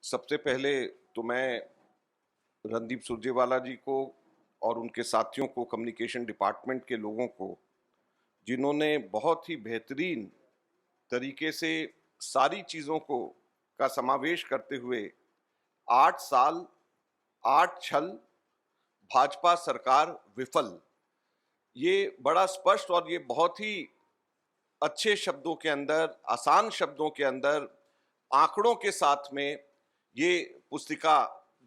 सबसे पहले तो मैं रणदीप सुरजेवाला जी को और उनके साथियों को, कम्युनिकेशन डिपार्टमेंट के लोगों को, जिन्होंने बहुत ही बेहतरीन तरीके से सारी चीज़ों को का समावेश करते हुए 8 साल 8 छल भाजपा सरकार विफल, ये बड़ा स्पष्ट और ये बहुत ही अच्छे शब्दों के अंदर, आसान शब्दों के अंदर, आंकड़ों के साथ में ये पुस्तिका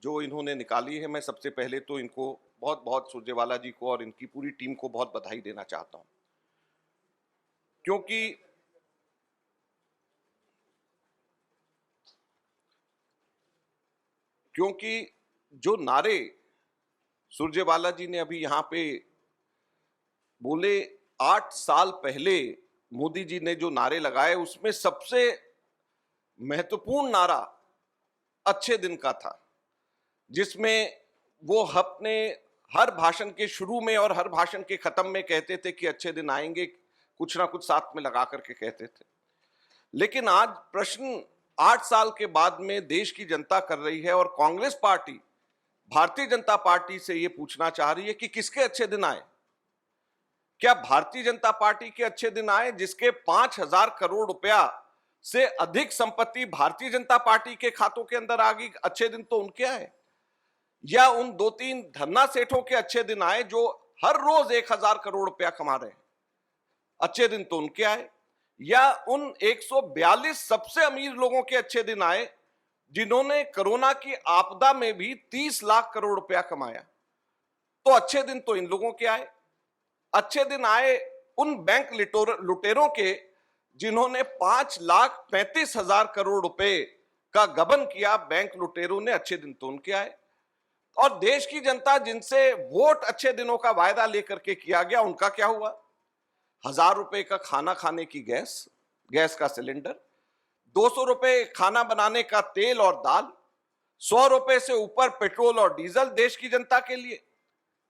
जो इन्होंने निकाली है, मैं सबसे पहले तो इनको बहुत-बहुत सुरजेवाला जी को और इनकी पूरी टीम को बहुत बधाई देना चाहता हूं। क्योंकि क्योंकि जो नारे सुरजेवाला जी ने अभी यहां पे बोले, 8 साल पहले मोदी जी ने जो नारे लगाए उसमें सबसे महत्वपूर्ण नारा अच्छे दिन का था, जिसमें वो अपने हर भाषण के शुरू में और हर भाषण के खत्म में कहते थे कि अच्छे दिन आएंगे, कुछ ना कुछ साथ में लगा करके कहते थे। लेकिन आज प्रश्न 8 साल के बाद में देश की जनता कर रही है और कांग्रेस पार्टी भारतीय जनता पार्टी से ये पूछना चाह रही है कि किसके अच्छे दिन आए? क्या भारतीय जनता पार्टी के अच्छे दिन आए, जिसके 5,000 करोड़ रुपया से अधिक संपत्ति भारतीय जनता पार्टी के खातों के अंदर आ गई? अच्छे दिन तो उनके आए। या उन 2-3 धन्ना सेठों के अच्छे दिन आए जो हर रोज 1,000 करोड़ रुपया कमा रहे हैं? अच्छे दिन तो उनके आए। या उन 142 सबसे अमीर लोगों के अच्छे दिन आए जिन्होंने कोरोना की आपदा में भी 30 लाख करोड़ रुपया कमाया? तो अच्छे दिन तो इन लोगों के आए। अच्छे दिन आए उन बैंक लुटेरों के जिन्होंने 5,35,000 करोड़ रुपए का गबन किया। बैंक लुटेरों ने, अच्छे दिन तो उनके आए। और देश की जनता जिनसे वोट अच्छे दिनों का वायदा लेकर के किया गया, उनका क्या हुआ? 1,000 रुपए का खाना खाने की गैस का सिलेंडर, 200 रुपए खाना बनाने का तेल और दाल, 100 रुपए से ऊपर पेट्रोल और डीजल देश की जनता के लिए।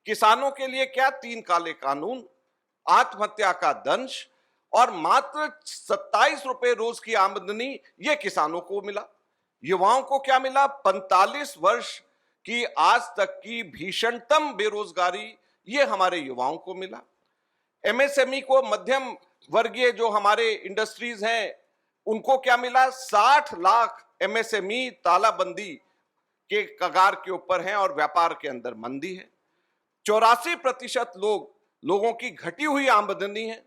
किसानों के लिए क्या? 3 काले कानून, आत्महत्या का दंश और मात्र 27 रुपए रोज की आमदनी, ये किसानों को मिला। युवाओं को क्या मिला? 45 वर्ष की आज तक की भीषणतम बेरोजगारी, ये हमारे युवाओं को मिला। एमएसएमई को, मध्यम वर्गीय जो हमारे इंडस्ट्रीज हैं, उनको क्या मिला? 60 लाख एमएसएमई तालाबंदी के कगार के ऊपर हैं और व्यापार के अंदर मंदी है। 84% लोगों की घटी हुई आमदनी है।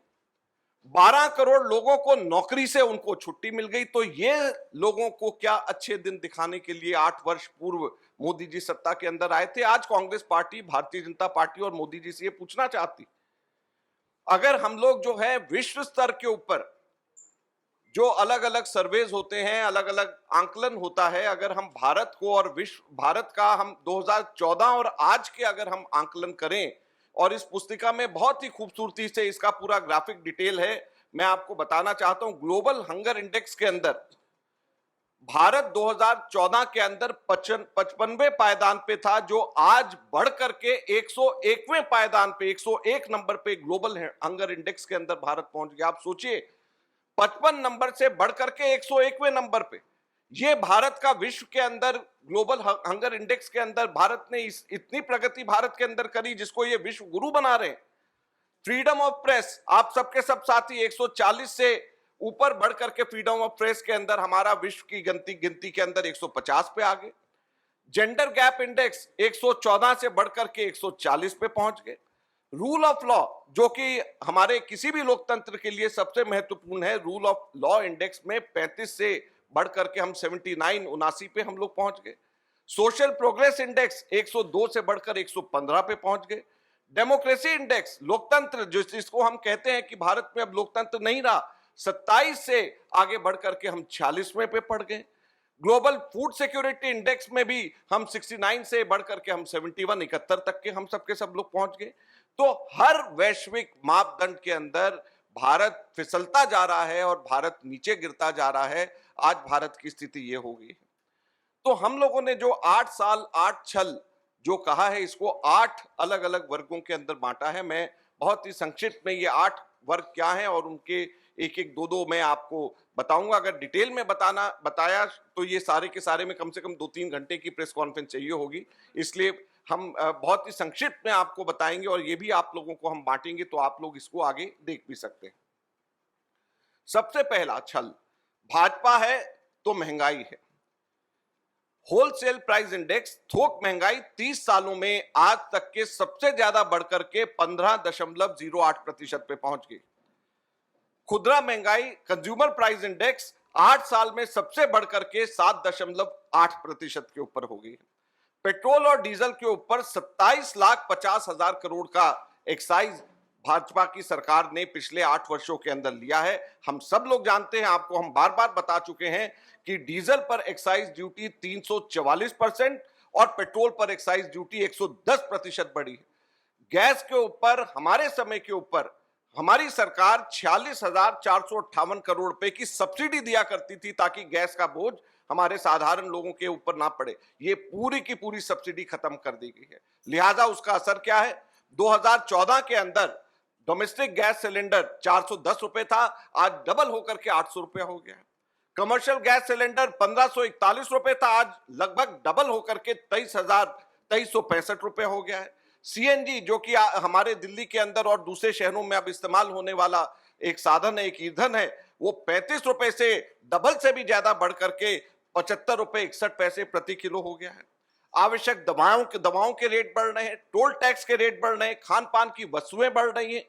12 करोड़ लोगों को नौकरी से उनको छुट्टी मिल गई। तो ये लोगों को क्या अच्छे दिन दिखाने के लिए 8 वर्ष पूर्व मोदी जी सत्ता के अंदर आए थे? आज कांग्रेस पार्टी, भारतीय जनता पार्टी और मोदी जी से ये पूछना चाहती, अगर हम लोग जो है विश्व स्तर के ऊपर जो अलग अलग सर्वेज होते हैं, अलग अलग आंकलन होता है, अगर हम भारत को और भारत का हम 2014 और आज के अगर हम आंकलन करें, और इस पुस्तिका में बहुत ही खूबसूरती से इसका पूरा ग्राफिक डिटेल है, मैं आपको बताना चाहता हूं। ग्लोबल हंगर इंडेक्स के अंदर भारत 2014 के अंदर 55वें पायदान पे था, जो आज बढ़ करके 101वें पायदान पे, 101 नंबर पे ग्लोबल हंगर इंडेक्स के अंदर भारत पहुंच गया। आप सोचिए, 55 नंबर से बढ़कर के 101वें नंबर पे, ये भारत का विश्व के अंदर ग्लोबल हंगर इंडेक्स के अंदर भारत ने इतनी प्रगति भारत के अंदर करी, जिसको ये विश्व गुरु बना रहे हैं। फ्रीडम ऑफ प्रेस, आप सबके सब साथी 140 से ऊपर बढ़ करके फ्रीडम ऑफ प्रेस के अंदर हमारा विश्व की गिनती के अंदर 150 पे आ गए। जेंडर गैप इंडेक्स 114 से बढ़कर के 140 पे पहुंच गए। रूल ऑफ लॉ, जो कि हमारे किसी भी लोकतंत्र के लिए सबसे महत्वपूर्ण है, रूल ऑफ लॉ इंडेक्स में 35 से बढ़कर के हम 79 पे हम लोग पहुंच गए। सोशल प्रोग्रेस इंडेक्स 102 से बढ़कर 115 पे पहुंच गए। डेमोक्रेसी इंडेक्स, लोकतंत्र जिसको हम कहते हैं कि भारत में अब लोकतंत्र नहीं रहा, 27 से आगे बढ़कर के हम 46वें पे पड़ गए। ग्लोबल फूड सिक्योरिटी इंडेक्स में भी हम 69 से बढ़कर के हम 71 तक के हम सबके सब लोग पहुंच गए। तो हर वैश्विक मापदंड के अंदर भारत फिसलता जा रहा है और भारत नीचे गिरता जा रहा है। आज भारत की स्थिति ये हो गई है। तो हम लोगों ने जो 8 साल 8 छल जो कहा है, इसको 8 अलग अलग वर्गों के अंदर बांटा है। मैं बहुत ही संक्षिप्त में ये 8 वर्ग क्या हैं और उनके एक एक दो मैं आपको बताऊंगा। अगर डिटेल में बताया तो ये सारे के सारे में कम से कम 2-3 घंटे की प्रेस कॉन्फ्रेंस चाहिए होगी, इसलिए हम बहुत ही संक्षिप्त में आपको बताएंगे और ये भी आप लोगों को हम बांटेंगे तो आप लोग इसको आगे देख भी सकते हैं। सबसे पहला छल, भाजपा है तो महंगाई है। होलसेल प्राइस इंडेक्स थोक महंगाई 30 सालों में आज तक के सबसे ज्यादा बढ़कर के 15.08% पे पहुंच गई। खुदरा महंगाई कंज्यूमर प्राइस इंडेक्स 8 साल में सबसे बढ़कर के 7.8% के ऊपर हो गई। पेट्रोल और डीजल के ऊपर 27,50,000 करोड़ का एक्साइज भाजपा की सरकार ने पिछले 8 वर्षों के अंदर लिया है। हम सब लोग जानते हैं, आपको हम बार बार बता चुके हैं कि डीजल पर एक्साइज ड्यूटी 344% और पेट्रोल पर एक्साइज ड्यूटी 110% बढ़ी है। गैस के ऊपर हमारे समय के ऊपर हमारी सरकार 46,458 करोड़ रुपए की सब्सिडी दिया करती थी ताकि गैस का बोझ हमारे साधारण लोगों के ऊपर ना पड़े। ये पूरी की पूरी सब्सिडी खत्म कर दी गई है। लिहाजा उसका असर क्या है, 2014 के अंदर डोमेस्टिक गैस सिलेंडर 410 रुपए था, आज डबल होकर के 800 रुपए हो गया है। कमर्शियल गैस सिलेंडर 1541 रुपए था, आज लगभग डबल होकर के 23,365 रुपए हो गया है। सीएनजी जो कि हमारे दिल्ली के अंदर और दूसरे शहरों में अब इस्तेमाल होने वाला एक साधन है, एक ईंधन है, वो 35 रुपए से डबल से भी ज्यादा बढ़ करके 75 रुपए 61 पैसे प्रति किलो हो गया है। आवश्यक दवाओं के रेट बढ़ रहे हैं, टोल टैक्स के रेट बढ़ रहे हैं, खान पान की वस्तुएं बढ़ रही हैं।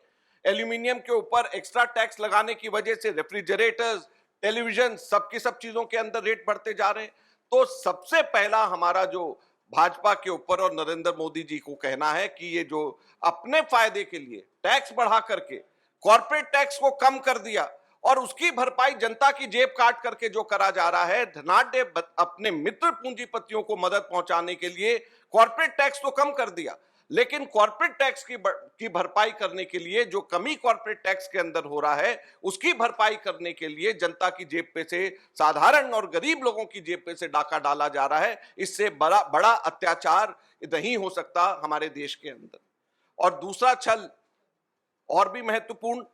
एल्यूमिनियम के ऊपर एक्स्ट्रा टैक्स लगाने की वजह से रेफ्रिजरेटर्स, टेलीविजन, सबकी सब चीजों के अंदर रेट बढ़ते जा रहे हैं। तो सबसे पहला हमारा जो भाजपा के ऊपर और नरेंद्र मोदी जी को कहना है कि ये जो अपने फायदे के लिए टैक्स बढ़ा करके कॉर्पोरेट टैक्स को कम कर दिया और उसकी भरपाई जनता की जेब काट करके जो करा जा रहा है, धनाढ्य अपने मित्र पूंजीपतियों को मदद पहुंचाने के लिए कॉर्पोरेट टैक्स तो कम कर दिया, लेकिन कॉर्पोरेट टैक्स की भरपाई करने के लिए जो कमी कॉर्पोरेट टैक्स के अंदर हो रहा है उसकी भरपाई करने के लिए जनता की जेब पे से, साधारण और गरीब लोगों की जेब पे से डाका डाला जा रहा है। इससे बड़ा अत्याचार नहीं हो सकता हमारे देश के अंदर। और दूसरा छल और भी महत्वपूर्ण,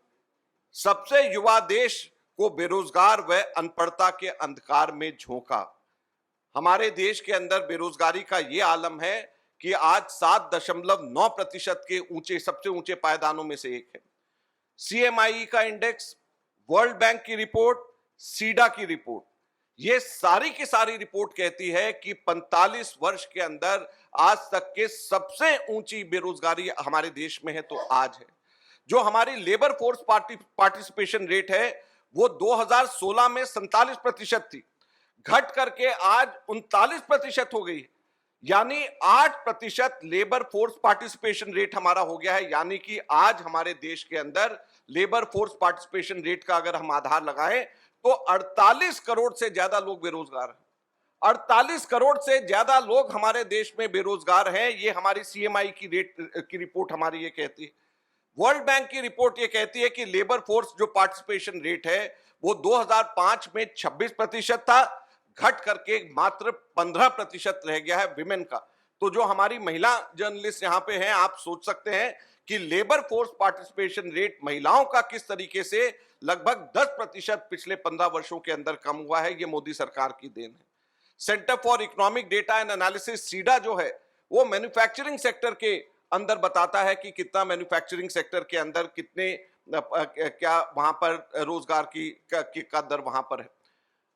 सबसे युवा देश को बेरोजगार व अनपढ़ता के अंधकार में झोंका। हमारे देश के अंदर बेरोजगारी का यह आलम है कि आज 7.9% के ऊंचे, सबसे ऊंचे पायदानों में से एक है। सीएमआई का इंडेक्स, वर्ल्ड बैंक की रिपोर्ट, सीडा की रिपोर्ट, ये सारी की सारी रिपोर्ट कहती है कि 45 वर्ष के अंदर आज तक के सबसे ऊंची बेरोजगारी हमारे देश में है तो आज है। जो हमारी लेबर फोर्स पार्टिसिपेशन रेट है वो 2016 में 47% थी, घट करके आज 39% हो गई। यानी 8% लेबर फोर्स पार्टिसिपेशन रेट हमारा हो गया है। यानी कि आज हमारे देश के अंदर लेबर फोर्स पार्टिसिपेशन रेट का अगर हम आधार लगाएं तो 48 करोड़ से ज्यादा लोग बेरोजगार हैं। 48 करोड़ से ज्यादा लोग हमारे देश में बेरोजगार हैं। ये हमारी सीएमआई की रिपोर्ट हमारी ये कहती है। वर्ल्ड बैंक की रिपोर्ट ये कहती है कि लेबर फोर्स जो पार्टिसिपेशन रेट है वो 2005 में 26% था, घट करके मात्र 15% रह गया है विमेन का। तो जो हमारी महिला जर्नलिस्ट यहां पे हैं, आप सोच सकते हैं कि लेबर फोर्स पार्टिसिपेशन रेट महिलाओं का किस तरीके से लगभग 10% पिछले 15 वर्षों के अंदर कम हुआ है। ये मोदी सरकार की देन है। Centre for economic data and analysis CEDA जो है वो मैन्युफैक्चरिंग सेक्टर के अंदर बताता है कि कितना मैन्युफैक्चरिंग सेक्टर के अंदर कितने क्या वहां पर रोजगार का दर वहां पर है।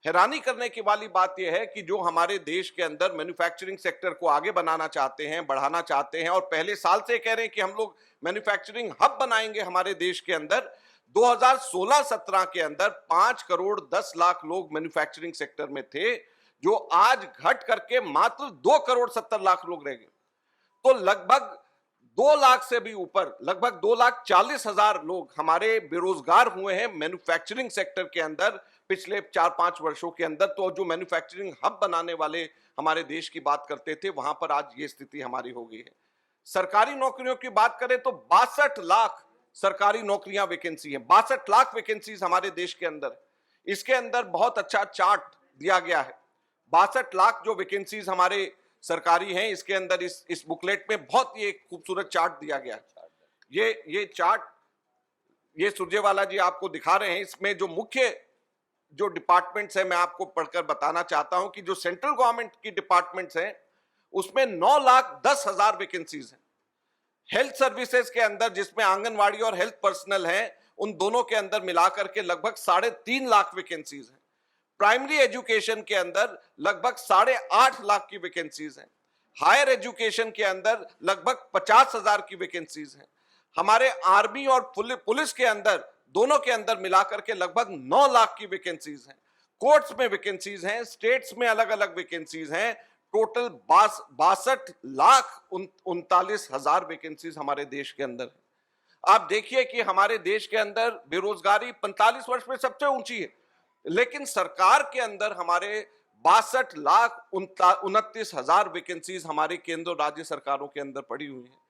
हैरानी करने की वाली बात यह है कि जो हमारे देश के अंदर मैन्युफैक्चरिंग सेक्टर को आगे बनाना चाहते हैं, बढ़ाना चाहते हैं और पहले साल से कह रहे हैं कि हम लोग मैन्युफैक्चरिंग हब बनाएंगे हमारे देश के अंदर, 2016-17 के अंदर 5 करोड़ 10 लाख लोग मैन्युफैक्चरिंग सेक्टर में थे, जो आज घट करके मात्र 2 करोड़ 70 लाख लोग रह गए। तो लगभग 2 लाख से भी ऊपर, लगभग 2,40,000 लोग हमारे बेरोजगार हुए हैं मैन्युफैक्चरिंग सेक्टर के अंदर पिछले 4-5 वर्षों के अंदर। तो जो मैन्युफैक्चरिंग हब बनाने वाले हमारे देश की बात करते थे, वहां पर आज ये स्थिति हमारी हो गई है। सरकारी नौकरियों की बात करें तो 62 लाख सरकारी नौकरियां वैकेंसी है, 62 लाख वैकेंसीज हमारे देश के अंदर। इसके अंदर बहुत अच्छा चार्ट दिया गया है। 62 लाख जो वैकेंसीज हमारे सरकारी हैं, इसके अंदर इस बुकलेट में बहुत ही एक खूबसूरत चार्ट दिया गया है। ये चार्ट ये सुरजेवाला जी आपको दिखा रहे हैं। इसमें जो मुख्य जो डिपार्टमेंट्स हैं मैं आपको पढ़कर बताना चाहता हूं कि जो सेंट्रल गवर्नमेंट की डिपार्टमेंट्स हैं उसमें 9,10,000 वैकेंसीज हैं। हेल्थ सर्विसेज के अंदर जिसमें आंगनवाड़ी और हेल्थ पर्सनल हैं, उन दोनों के अंदर मिलाकर के लगभग 3.5 लाख वैकेंसीज हैं। प्राइमरी एजुकेशन के अंदर लगभग 8.5 लाख की वैकेंसीज हैं। हायर एजुकेशन के अंदर लगभग 50,000 की वैकेंसीज हैं। हमारे आर्मी और पुलिस के अंदर, दोनों के अंदर मिलाकर के लगभग 9 लाख की वैकेंसीज हैं। कोर्ट्स में वैकेंसीज हैं, स्टेट्स में अलग अलग वैकेंसीज हैं। टोटल 62,39,39,000 वैकेंसीज हमारे देश के अंदर है। आप देखिए कि हमारे देश के अंदर बेरोजगारी 45 वर्ष में सबसे ऊंची है, लेकिन सरकार के अंदर हमारे 62,29,000 वैकेंसीज हमारे केंद्र और राज्य सरकारों के अंदर पड़ी हुई है।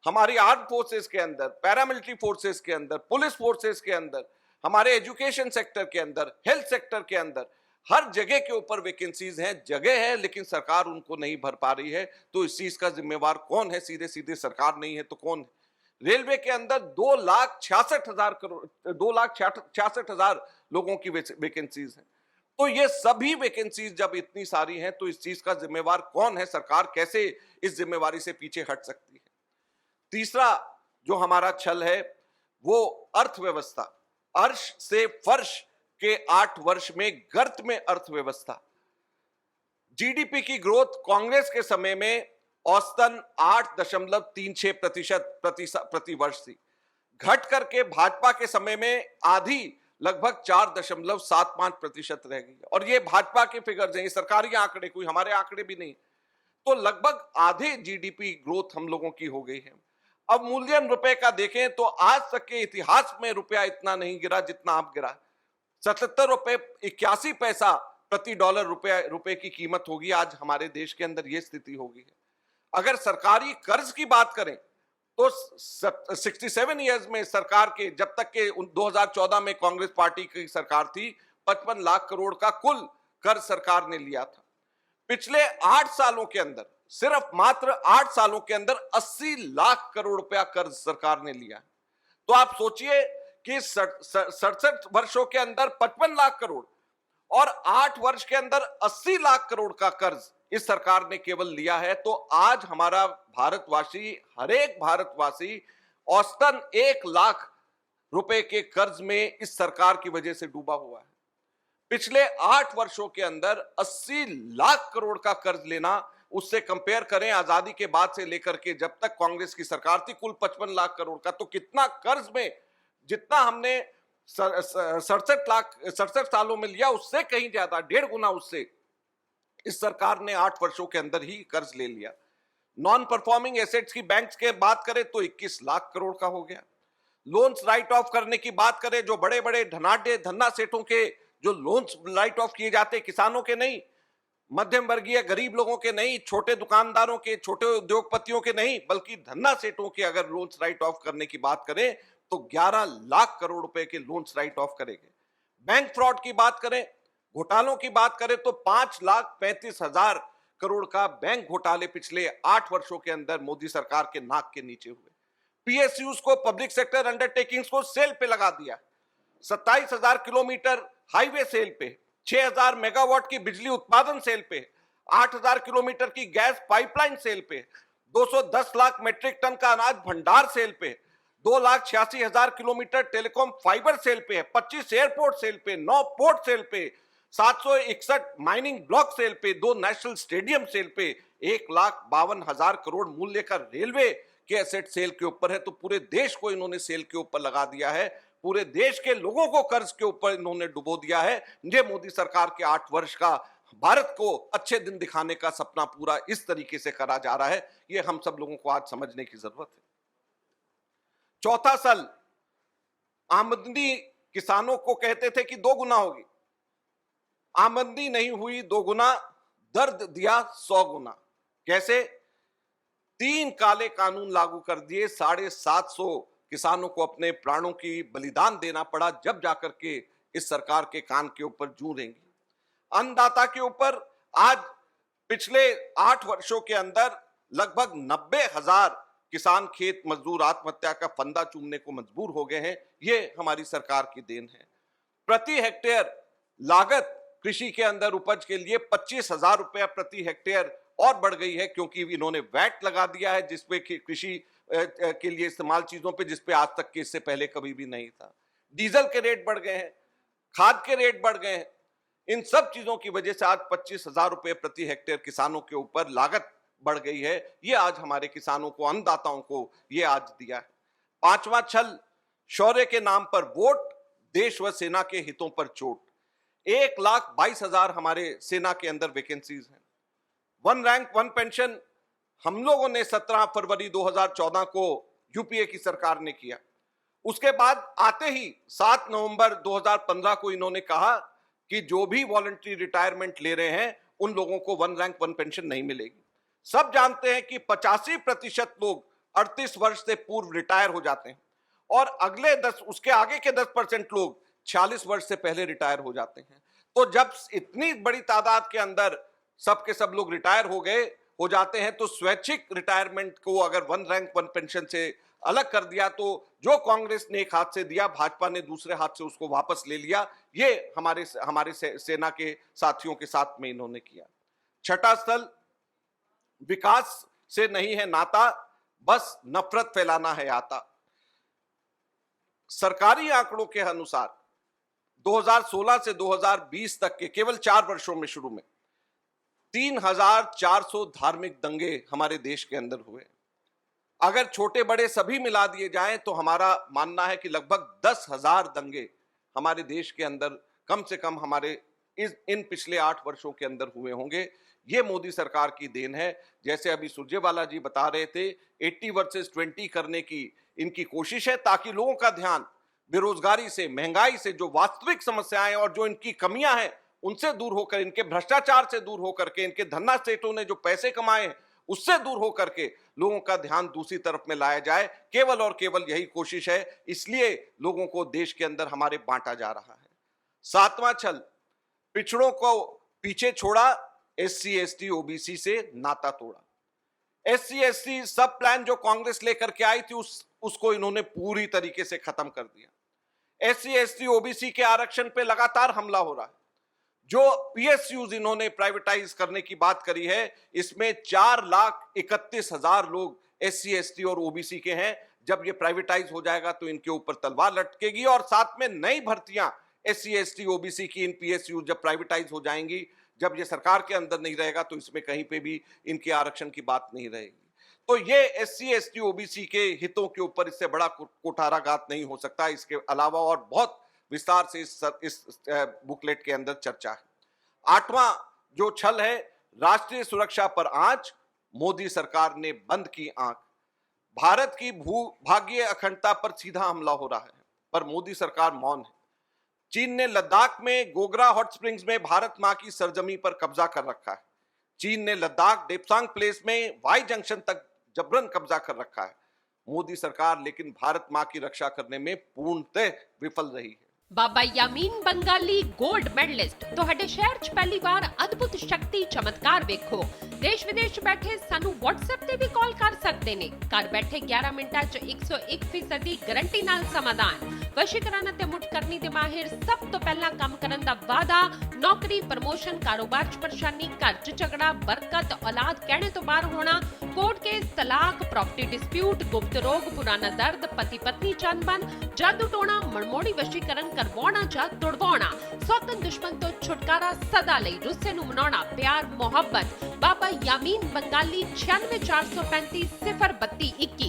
हमारी आर्म फोर्सेस के अंदर, पैरामिलिट्री फोर्सेस के अंदर, पुलिस फोर्सेस के अंदर, हमारे एजुकेशन सेक्टर के अंदर, हेल्थ सेक्टर के अंदर, हर जगह के ऊपर वैकेंसीज हैं। जगह है लेकिन सरकार उनको नहीं भर पा रही है। तो इस चीज का जिम्मेवार कौन है? सीधे सीधे सरकार नहीं है तो कौन है? रेलवे के अंदर 2,66,000 लोगों की वैकेंसीज हैं। तो ये सभी वैकेंसीज जब इतनी सारी हैं तो इस चीज का जिम्मेवार कौन है? सरकार कैसे इस जिम्मेवारी से पीछे हट सकती है? तीसरा जो हमारा छल है वो अर्थव्यवस्था। अर्श से फर्श के 8 वर्ष में गर्त में अर्थव्यवस्था। जीडीपी की ग्रोथ कांग्रेस के समय में औसतन 8.36% प्रति वर्ष थी, घट करके भाजपा के समय में आधी लगभग 4.75% रह गई। और ये भाजपा के फिगर्स हैं, ये सरकारी आंकड़े, कोई हमारे आंकड़े भी नहीं। तो लगभग आधे जीडीपी ग्रोथ हम लोगों की हो गई है। अब मूल्यन रुपए का देखें तो आज तक के इतिहास में रुपया इतना नहीं गिरा जितना अब गिरा। 77.81 रुपए प्रति डॉलर रुपए की कीमत होगी आज हमारे देश के अंदर, यह स्थिति होगी है। अगर सरकारी कर्ज की बात करें तो 67 इयर्स में सरकार के, जब तक के 2014 में कांग्रेस पार्टी की सरकार थी, 55 लाख करोड़ का कुल कर्ज सरकार ने लिया था। पिछले 8 सालों के अंदर, सिर्फ मात्र 8 सालों के अंदर 80 लाख करोड़ रुपया कर्ज सरकार ने लिया। तो आप सोचिए कि 67 वर्षों के अंदर 55 लाख करोड़ और 8 वर्ष के अंदर 80 लाख करोड़ का कर्ज इस सरकार ने केवल लिया है। तो आज हमारा भारतवासी, हर एक भारतवासी औसतन 1 लाख रुपए के कर्ज में इस सरकार की वजह से डूबा हुआ है। पिछले 8 वर्षों के अंदर 80 लाख करोड़ का कर्ज लेना, उससे कंपेयर करें आजादी के बाद से लेकर के जब तक कांग्रेस की सरकार थी, कुल 55 लाख करोड़ का। तो कितना कर्ज में, जितना हमने 67 सालों में लिया उससे कहीं ज्यादा, 1.5 गुना उससे इस सरकार ने 8 वर्षों के अंदर ही कर्ज ले लिया। नॉन परफॉर्मिंग एसेट्स की बैंक्स के बात करें तो 21 लाख करोड़ का हो गया। लोन्स राइट ऑफ करने की बात करें, जो बड़े बड़े धन्ना सेठों के जो लोन्स राइट ऑफ किए जाते, किसानों के नहीं, मध्यम वर्गीय गरीब लोगों के नहीं, छोटे दुकानदारों के, छोटे उद्योगपतियों के नहीं, बल्कि धन्ना सेठों के अगर लोन्स राइट ऑफ करने की बात करें तो 11 लाख करोड़ रुपए के लोन्स राइट ऑफ करेंगे। बैंक फ्रॉड की बात करें, घोटालों की बात करें तो 5,35,000 करोड़ का बैंक घोटाले पिछले 8 वर्षों के अंदर मोदी सरकार के नाक के नीचे हुए। पीएसयूज को, पब्लिक सेक्टर अंडरटेकिंग्स को सेल पे लगा दिया। 27,000 किलोमीटर हाईवे सेल पे, 6,000 मेगावाट की बिजली उत्पादन सेल पे, 8,000 किलोमीटर की गैस पाइपलाइन सेल पे, 210 लाख मेट्रिक टन का अनाज भंडार सेल पे, 2,86,000 किलोमीटर टेलीकॉम फाइबर सेल पे है, 25 एयरपोर्ट सेल पे, 9 पोर्ट सेल पे, 761 माइनिंग ब्लॉक सेल पे, 2 नेशनल स्टेडियम सेल पे, 1,52,000 करोड़ मूल्य का रेलवे के एसेट सेल के ऊपर है। तो पूरे देश को इन्होंने सेल के ऊपर लगा दिया है, पूरे देश के लोगों को कर्ज के ऊपर इन्होंने डुबो दिया है। ये मोदी सरकार के 8 वर्ष का भारत को अच्छे दिन दिखाने का सपना पूरा इस तरीके से करा जा रहा है, ये हम सब लोगों को आज समझने की जरूरत है। चौथा साल आमदनी किसानों को कहते थे कि 2 गुना होगी, आमदनी नहीं हुई 2 गुना, दर्द दिया 100 गुना। कैसे? 3 काले कानून लागू कर दिए, 750 किसानों को अपने प्राणों की बलिदान देना पड़ा, जब जाकर के इस सरकार के कान के ऊपर जूं देंगी। अन्नदाता के ऊपर आज पिछले 8 वर्षों के अंदर लगभग 90,000 किसान खेत मजदूर आत्महत्या का फंदा चूमने को मजबूर हो गए हैं। ये हमारी सरकार की देन है। प्रति हेक्टेयर लागत कृषि के अंदर उपज के लिए 25,000 रुपया प्रति हेक्टेयर और बढ़ गई है, क्योंकि इन्होंने वैट लगा दिया है जिसपे कृषि के लिए इस्तेमाल चीजों पे जिसपे आज तक के इससे पहले कभी भी नहीं था। डीजल के रेट बढ़ गए हैं, खाद के रेट बढ़ गए हैं। इन सब चीजों की वजह से आज 25,000 रुपए प्रति हेक्टेयर किसानों के ऊपर लागत बढ़ गई है। ये आज हमारे किसानों को, अन्नदाताओं को ये आज दिया है। पांचवा छल, शौर्य के नाम पर वोट, देश व सेना के हितों पर चोट। 1,22,000 हमारे सेना के अंदर वैकेंसीज हैं। वन रैंक वन पेंशन हम लोगों ने 17 फरवरी 2014 को यूपीए की सरकार ने किया। उसके बाद आते ही 7 नवंबर 2015 को इन्होंने कहा कि जो भी वॉलंटरी रिटायरमेंट ले रहे हैं उन लोगों को वन रैंक वन पेंशन नहीं मिलेगी। सब जानते हैं कि 85% लोग 38 वर्ष से पूर्व रिटायर हो जाते हैं और उसके आगे के 10% लोग 46 वर्ष से पहले रिटायर हो जाते हैं। तो जब इतनी बड़ी तादाद के अंदर सबके सब लोग रिटायर हो जाते हैं तो स्वैच्छिक रिटायरमेंट को अगर वन रैंक वन पेंशन से अलग कर दिया तो जो कांग्रेस ने एक हाथ से दिया, भाजपा ने दूसरे हाथ से उसको वापस ले लिया। ये हमारे सेना के साथियों के साथ में इन्होंने किया। छठा स्थल, विकास से नहीं है नाता, बस नफरत फैलाना है आता। सरकारी आंकड़ों के अनुसार 2016 से 2020 तक के केवल 4 वर्षों में शुरू में 3,400 धार्मिक दंगे हमारे देश के अंदर हुए। अगर छोटे बड़े सभी मिला दिए जाएं तो हमारा मानना है कि लगभग 10,000 दंगे हमारे देश के अंदर कम से कम हमारे इन पिछले 8 वर्षों के अंदर हुए होंगे। ये मोदी सरकार की देन है। जैसे अभी सुरजेवाला जी बता रहे थे, 80 वर्सेस 20 करने की इनकी कोशिश है ताकि लोगों का ध्यान बेरोजगारी से, महंगाई से, जो वास्तविक समस्याएं और जो इनकी कमियां हैं उनसे दूर होकर, इनके भ्रष्टाचार से दूर होकर के, इनके धन्ना सेठों ने जो पैसे कमाए हैं उससे दूर होकर के लोगों का ध्यान दूसरी तरफ में लाया जाए। केवल और केवल यही कोशिश है, इसलिए लोगों को देश के अंदर हमारे बांटा जा रहा है। 7वां छल, पिछड़ों को पीछे छोड़ा, SC ST OBC से नाता तोड़ा। SC ST सब प्लान जो कांग्रेस लेकर के आई थी उसको इन्होंने पूरी तरीके से खत्म कर दिया। SC ST OBC के आरक्षण पे लगातार हमला हो रहा है। जो PSUs इन्होंने प्राइवेटाइज करने की बात करी है, इसमें 4,31,000 लोग SC ST और OBC के हैं। जब ये प्राइवेटाइज हो जाएगा तो इनके ऊपर तलवार लटकेगी और साथ में नई भर्तियां SC ST OBC की इन PSUs जब प्राइवेटाइज हो जाएंगी, जब ये सरकार के अंदर नहीं रहेगा तो इसमें कहीं पे भी इनके आरक्षण की बात नहीं रहेगी। तो ये SC ST OBC के हितों के ऊपर इससे बड़ा कुठाराघात नहीं हो सकता। इसके अलावा और बहुत विस्तार से इस बुकलेट के अंदर चर्चा है। 8वां जो छल है, राष्ट्रीय सुरक्षा पर आंच, मोदी सरकार ने बंद की आंख। भारत की भूभागीय अखंडता पर सीधा हमला हो रहा है पर मोदी सरकार मौन है। चीन ने लद्दाख में गोगरा हॉट स्प्रिंग्स में भारत मां की सरजमी पर कब्जा कर रखा है। चीन ने लद्दाख डेप्सांग प्लेस में वाई जंक्शन तक जबरन कब्जा कर रखा है। मोदी सरकार लेकिन भारत मां की रक्षा करने में पूर्णतः विफल रही है। ਬਾਬਾ ਯਾਮੀਨ ਬੰਗਾਲੀ 골ਡ ਮੈਡਲਿਸਟ ਤੁਹਾਡੇ ਸ਼ਹਿਰ 'ਚ ਪਹਿਲੀ ਵਾਰ ਅਦਭੁਤ ਸ਼ਕਤੀ ਚਮਤਕਾਰ ਵੇਖੋ। ਦੇਸ਼ ਵਿਦੇਸ਼ ਬੈਠੇ ਸਾਨੂੰ WhatsApp ਤੇ ਵੀ ਕਾਲ ਕਰ ਸਕਦੇ ਨੇ। ਘਰ ਬੈਠੇ 11 ਮਿੰਟਾਂ 'ਚ 101% ਦੀ ਗਾਰੰਟੀ ਨਾਲ ਸਮਾਧਾਨ। ਵਸ਼ੀਕਰਨ ਅਤੇ ਮੁਠਕਰਨੀ ਦੇ ਮਾਹਿਰ ਸਭ ਤੋਂ ਪਹਿਲਾਂ ਕੰਮ ਕਰਨ ਦਾ ਵਾਅਦਾ। ਨੌਕਰੀ, ਪ੍ਰਮੋਸ਼ਨ, ਕਾਰੋਬਾਰ 'ਚ ਪਰੇਸ਼ਾਨੀ, ਘਰ 'ਚ ਝਗੜਾ, ਬਰਕਤ, ਔਲਾਦ ਕਹਿਣੇ ਤੋਂ ਬਾਹਰ ਹੋਣਾ, ਕੋਰਟ ਕੇਸ, ਤਲਾਕ, ਪ੍ਰਾਪਰਟੀ ਡਿਸਪਿਊਟ, ਗੁਪਤ ਰੋਗ, ਪੁਰਾਣਾ ਦਰਦ, ਪਤੀ ਪਤਨੀ ਚੰਬਨ, ਜਾਦੂ ਟੋਣਾ, ਮਨਮੋੜੀ ਵਸ਼ੀਕਰਨ करवाना ਜਾਂ ਤੁੜਵਾਉਣਾ, ਸੌਤਨ ਦੁਸ਼ਮਣ ਤੋਂ ਛੁਟਕਾਰਾ, ਸਦਾ ਲਈ ਰੁੱਸੇ ਨੂੰ ਮਨਾਉਣਾ, ਪਿਆਰ ਮੁਹੱਬਤ। ਬਾਬਾ ਯਾਮੀਨ ਬੰਗਾਲੀ 96 435 032 21।